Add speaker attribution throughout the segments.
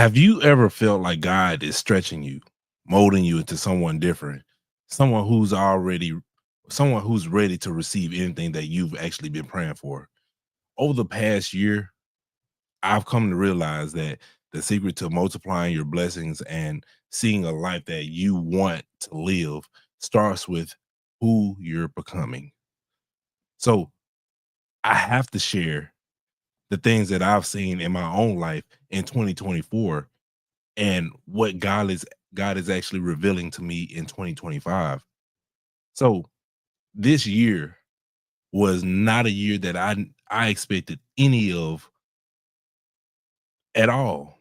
Speaker 1: Have you ever felt like God is stretching you, molding you into someone different, someone who's already someone who's ready to receive anything that you've actually been praying for? Over the past year, I've come to realize that the secret to multiplying your blessings and seeing a life that you want to live starts with who you're becoming. So, I have to share the things that I've seen in my own life in 2024 and what God is actually revealing to me in 2025. So this year was not a year that I expected any of at all.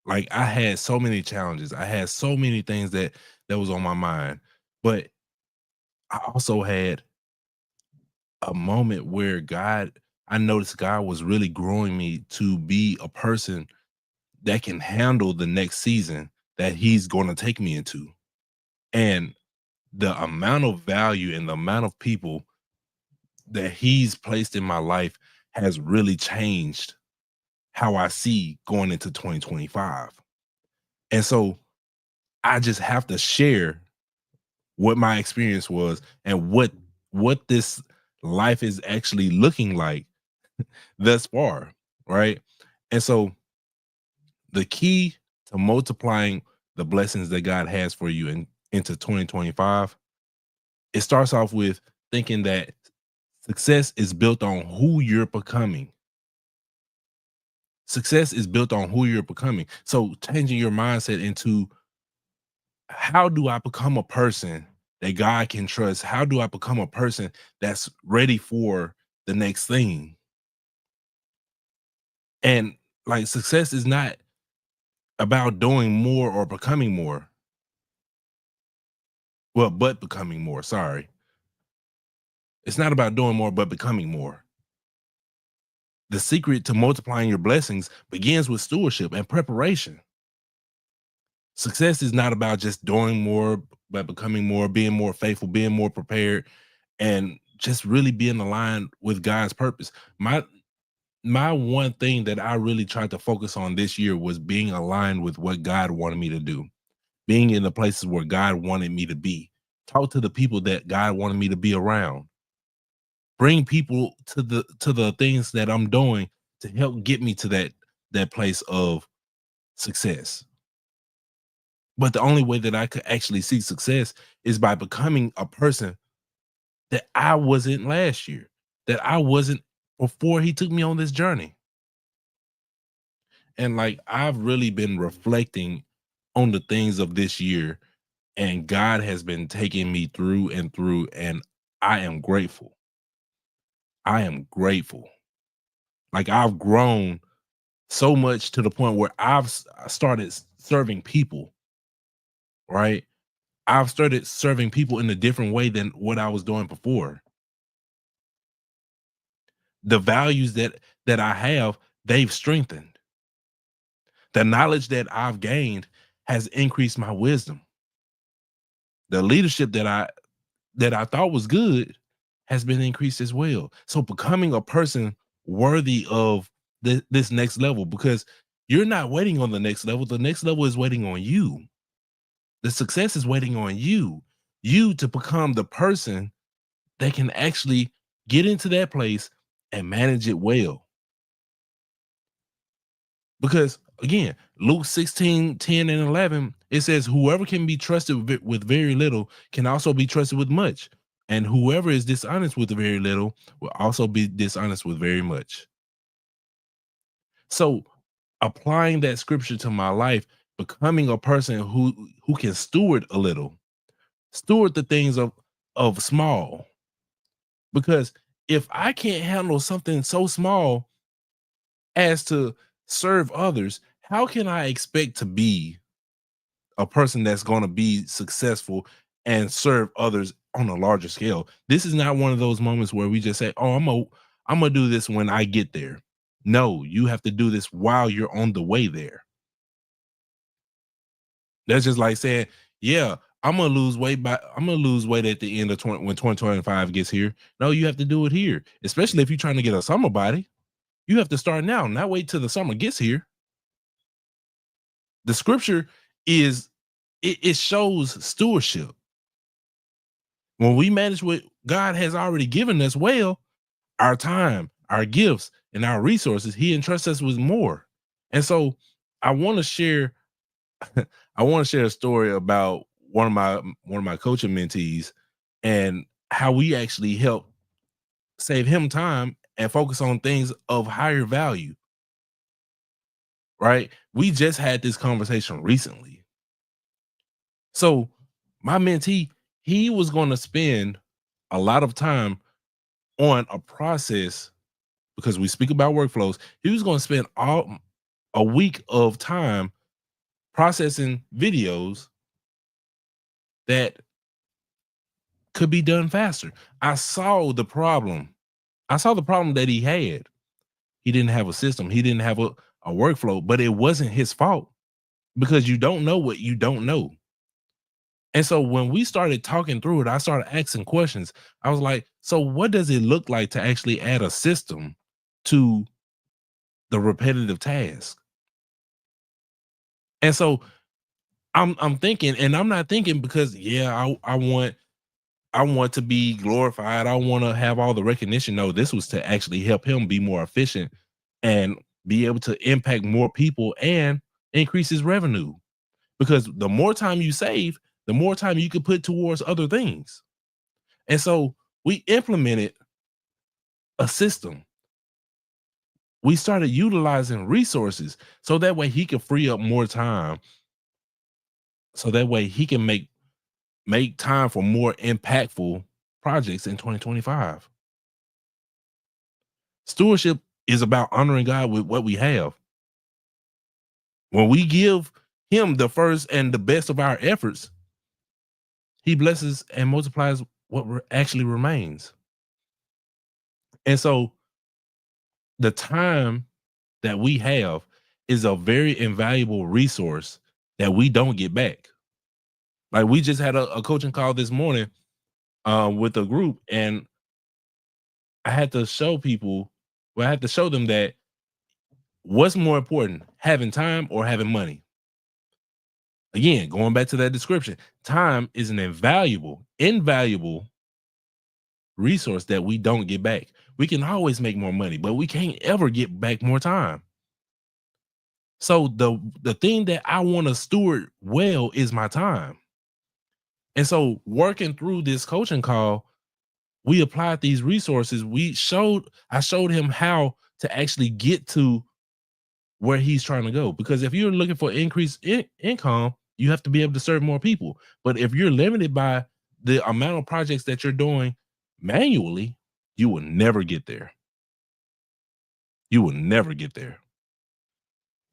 Speaker 1: Like I had so many challenges. I had so many things that was on my mind. But I also had a moment where I noticed God was really growing me to be a person that can handle the next season that he's going to take me into. And the amount of value and the amount of people that he's placed in my life has really changed how I see going into 2025. And so I just have to share what my experience was and what this life is actually looking like thus far, right? And so the key to multiplying the blessings that God has for you into 2025, it starts off with thinking that success is built on who you're becoming. Success is built on who you're becoming. So changing your mindset into how do I become a person that God can trust? How do I become a person that's ready for the next thing? And like success is not about doing more or becoming more. Well, but becoming more. Sorry. It's not about doing more, but becoming more. The secret to multiplying your blessings begins with stewardship and preparation. Success is not about just doing more, but becoming more, being more faithful, being more prepared, and just really being aligned with God's purpose. My one thing that I really tried to focus on this year was being aligned with what God wanted me to do, being in the places where God wanted me to be, talk to the people that God wanted me to be around, bring people to the things that I'm doing to help get me to that place of success. But the only way that I could actually see success is by becoming a person that I wasn't last year, that I wasn't before he took me on this journey. And like I've really been reflecting on the things of this year, and God has been taking me through and through, and I am grateful. I am grateful. Like I've grown so much to the point where I started serving people, right? I've started serving people in a different way than what I was doing before. The values that I have, they've strengthened. The knowledge that I've gained has increased my wisdom. The leadership that I thought was good has been increased as well. So becoming a person worthy of this next level, because you're not waiting on the next level. The next level is waiting on you. The success is waiting on you. You to become the person that can actually get into that place and manage it well. Because again, Luke 16:10 and 11, it says, whoever can be trusted with very little can also be trusted with much. And whoever is dishonest with very little will also be dishonest with very much. So applying that scripture to my life, becoming a person who can steward a little, steward the things of small. Because if I can't handle something so small as to serve others, how can I expect to be a person that's going to be successful and serve others on a larger scale? This is not one of those moments where we just say, "Oh, I'm gonna do this when I get there." No, you have to do this while you're on the way there. That's just like saying, "Yeah, I'm gonna lose weight at the end of 2025 gets here." No, you have to do it here, especially if you're trying to get a summer body. You have to start now, not wait till the summer gets here. The scripture is it shows stewardship. When we manage what God has already given us well, our time, our gifts, and our resources, He entrusts us with more. And so I want to share I want to share a story about one of my coaching mentees and how we actually help save him time and focus on things of higher value, right? We just had this conversation recently. So my mentee, he was going to spend a lot of time on a process because we speak about workflows. He was going to spend all a week of time processing videos that could be done faster. I saw the problem. I saw the problem that he had. He didn't have a system. He didn't have a workflow, but it wasn't his fault because you don't know what you don't know. And so when we started talking through it, I started asking questions. I was like, so what does it look like to actually add a system to the repetitive task? And so I'm thinking, and I'm not thinking because yeah, I want to be glorified. I want to have all the recognition. No, this was to actually help him be more efficient and be able to impact more people and increase his revenue. Because the more time you save, the more time you can put towards other things. And so we implemented a system. We started utilizing resources so that way he can free up more time. So that way he can make time for more impactful projects in 2025. Stewardship is about honoring God with what we have. When we give him the first and the best of our efforts, he blesses and multiplies what actually remains. And so the time that we have is a very invaluable resource that we don't get back. Like we just had a coaching call this morning with a group, and I had to show people, well, I had to show them that what's more important, having time or having money? Again, going back to that description, time is an invaluable resource that we don't get back. We can always make more money, but we can't ever get back more time. So the thing that I want to steward well is my time. And so working through this coaching call, we applied these resources. I showed him how to actually get to where he's trying to go. Because if you're looking for increased income, you have to be able to serve more people. But if you're limited by the amount of projects that you're doing manually, you will never get there. You will never get there.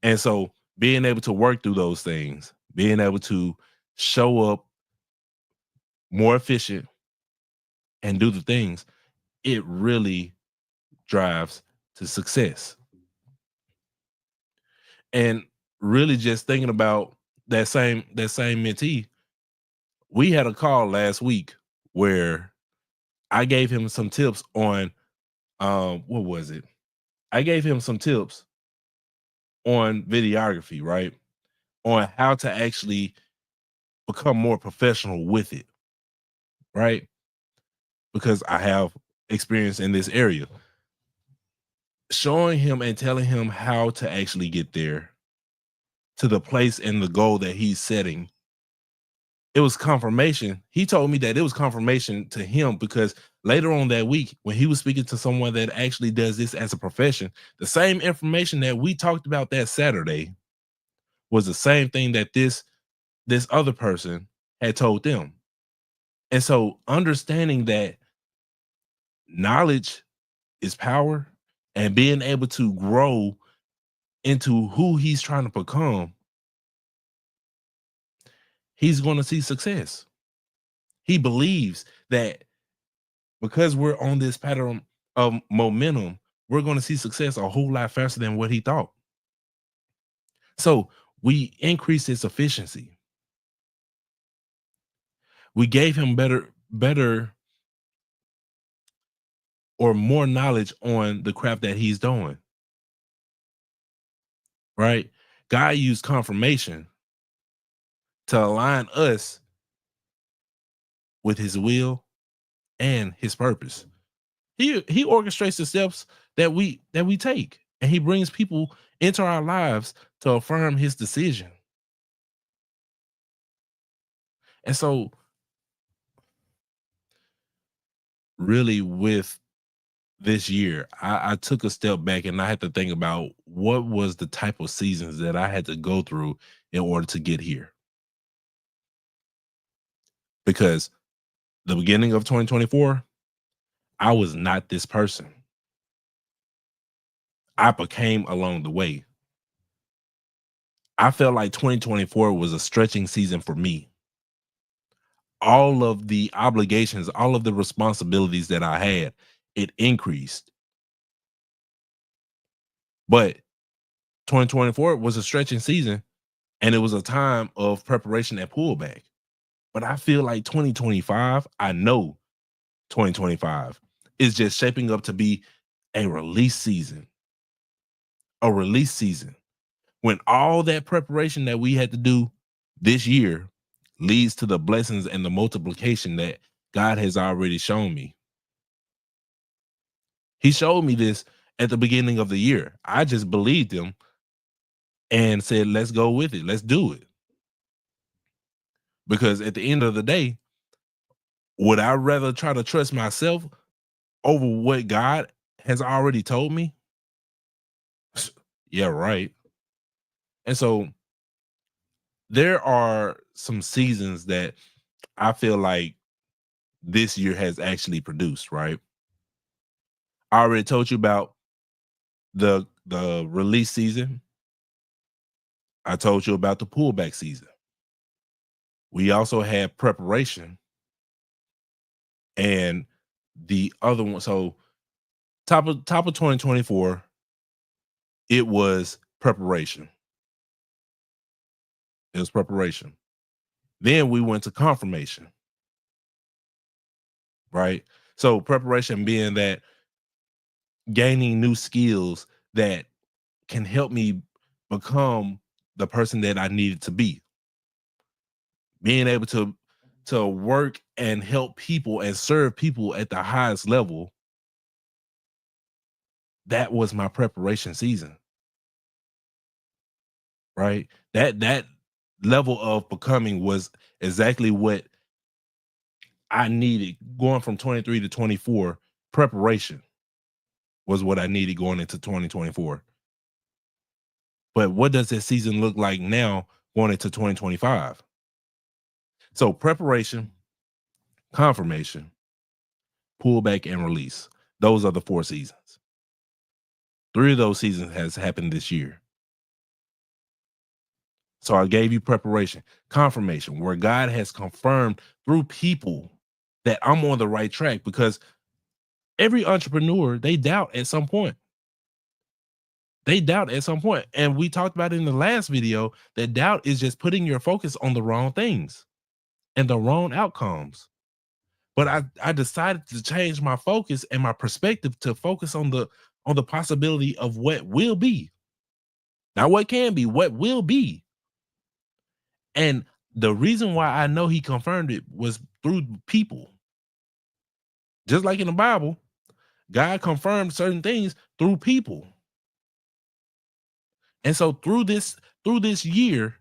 Speaker 1: And so being able to work through those things, being able to show up more efficient and do the things, it really drives to success. And really just thinking about that same mentee, we had a call last week where I gave him some tips on what was it? I gave him some tips on videography, right? On how to actually become more professional with it, right? Because I have experience in this area. Showing him and telling him how to actually get there to the place and the goal that he's setting. It was confirmation. He told me that it was confirmation to him because later on that week, when he was speaking to someone that actually does this as a profession, the same information that we talked about that Saturday was the same thing that this other person had told them. And so understanding that knowledge is power and being able to grow into who he's trying to become, he's going to see success. He believes that because we're on this pattern of momentum, we're going to see success a whole lot faster than what he thought. So we increased his efficiency. We gave him better or more knowledge on the craft that he's doing. Right. God used confirmation to align us with his will and his purpose. He orchestrates the steps that we take, and he brings people into our lives to affirm his decision. And so really with this year, I took a step back and I had to think about what was the type of seasons that I had to go through in order to get here. Because the beginning of 2024, I was not this person. I became along the way. I felt like 2024 was a stretching season for me. All of the obligations, all of the responsibilities that I had, it increased. But 2024 was a stretching season and it was a time of preparation and pullback. But I feel like 2025, I know 2025 is just shaping up to be a release season, a release season when all that preparation that we had to do this year leads to the blessings and the multiplication that God has already shown me. He showed me this at the beginning of the year. I just believed him and said, let's go with it. Let's do it. Because at the end of the day, would I rather try to trust myself over what God has already told me? Yeah, right. And so there are some seasons that I feel like this year has actually produced, right? I already told you about the release season. I told you about the pullback season. We also had preparation and the other one. So top of 2024, it was preparation. It was preparation. Then we went to confirmation, right? So preparation being that gaining new skills that can help me become the person that I needed to be. Being able to work and help people and serve people at the highest level, that was my preparation season, right? That level of becoming was exactly what I needed going from 23 to 24. Preparation was what I needed going into 2024. But what does that season look like now going into 2025? So preparation, confirmation, pullback, and release. Those are the 4 seasons. 3 of those seasons has happened this year. So I gave you preparation, confirmation, where God has confirmed through people that I'm on the right track, because every entrepreneur, they doubt at some point. They doubt at some point. And we talked about in the last video that doubt is just putting your focus on the wrong things and the wrong outcomes. But I decided to change my focus and my perspective to focus on the possibility of what will be. Not what can be, what will be. And the reason why I know he confirmed it was through people. Just like in the Bible, God confirmed certain things through people. And so through this year,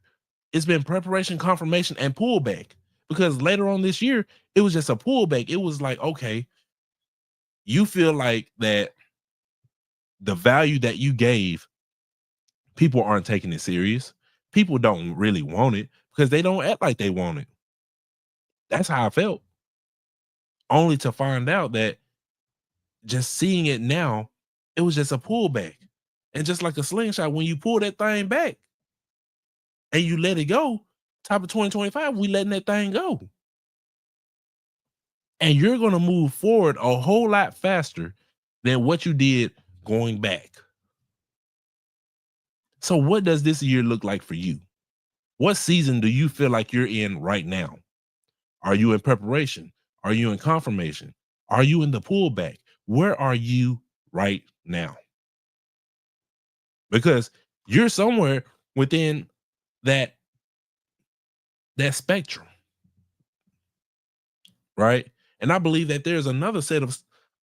Speaker 1: it's been preparation, confirmation, and pullback. Because later on this year, it was just a pullback. It was like, okay, you feel like that the value that you gave, people aren't taking it serious. People don't really want it because they don't act like they want it. That's how I felt. Only to find out that just seeing it now, it was just a pullback. And just like a slingshot, when you pull that thing back and you let it go, top of 2025, we letting that thing go. And you're going to move forward a whole lot faster than what you did going back. So what does this year look like for you? What season do you feel like you're in right now? Are you in preparation? Are you in confirmation? Are you in the pullback? Where are you right now? Because you're somewhere within that spectrum, right? And I believe that there's another set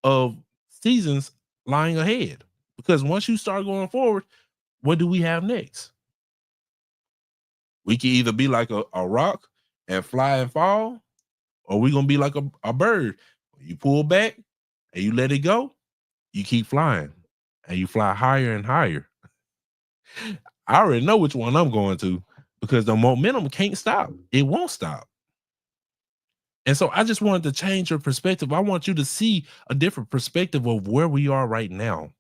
Speaker 1: of seasons lying ahead, because once you start going forward, what do we have next? We can either be like a rock and fly and fall, or we're gonna be like a bird. You pull back and you let it go, you keep flying and you fly higher and higher. I already know which one I'm going to, because the momentum can't stop. It won't stop. And so I just wanted to change your perspective. I want you to see a different perspective of where we are right now.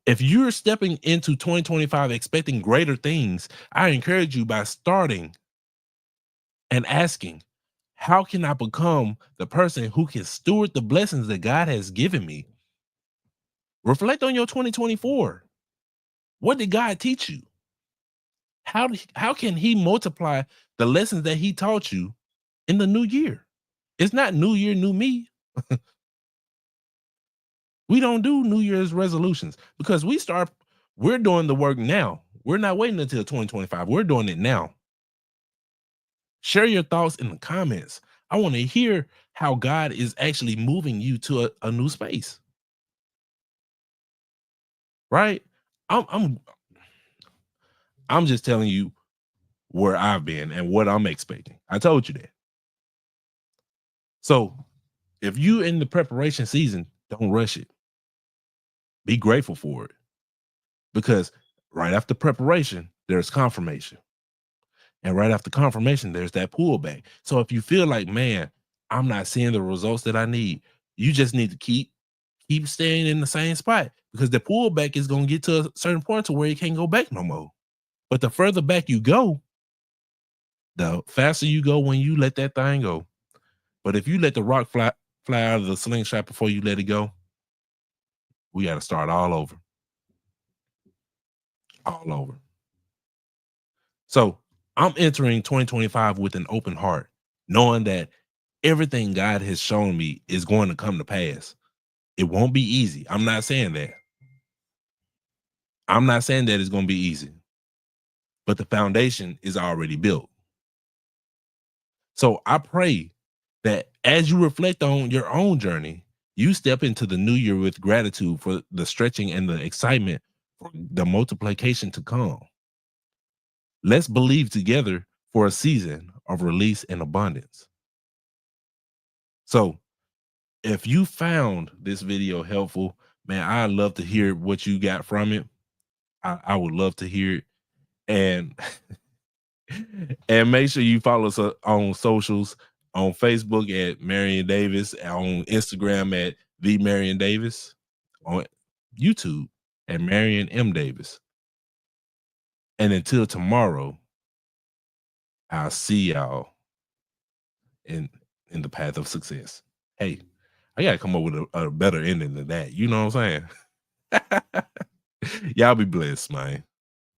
Speaker 1: If you're stepping into 2025 expecting greater things, I encourage you by starting and asking, how can I become the person who can steward the blessings that God has given me? Reflect on your 2024. What did God teach you? How can he multiply the lessons that he taught you in the new year? It's not new year, new me. We don't do New Year's resolutions, because we're doing the work now. We're not waiting until 2025. We're doing it now. Share your thoughts in the comments. I want to hear how God is actually moving you to a new space. Right? I'm I'm I'm just telling you where I've been and what I'm expecting. I told you that. So if you in the preparation season, don't rush it. Be grateful for it, because right after preparation, there's confirmation. And right after confirmation, there's that pullback. So if you feel like, man, I'm not seeing the results that I need, you just need to keep staying in the same spot, because the pullback is going to get to a certain point to where you can't go back no more. But the further back you go, the faster you go when you let that thing go. But if you let the rock fly out of the slingshot before you let it go, we got to start all over. All over. So I'm entering 2025 with an open heart, knowing that everything God has shown me is going to come to pass. It won't be easy. I'm not saying that. I'm not saying that it's going to be easy, but the foundation is already built. So I pray that as you reflect on your own journey, you step into the new year with gratitude for the stretching and the excitement for the multiplication to come. Let's believe together for a season of release and abundance. So if you found this video helpful, man, I'd love to hear what you got from it. I would love to hear it. And and make sure you follow us on socials, on Facebook at MarionDavis, on Instagram at the MarionDavis, on YouTube at MarionMDavis. And until tomorrow, I'll see y'all in the path of success. Hey, I gotta come up with a better ending than that. You know what I'm saying? Y'all be blessed, man.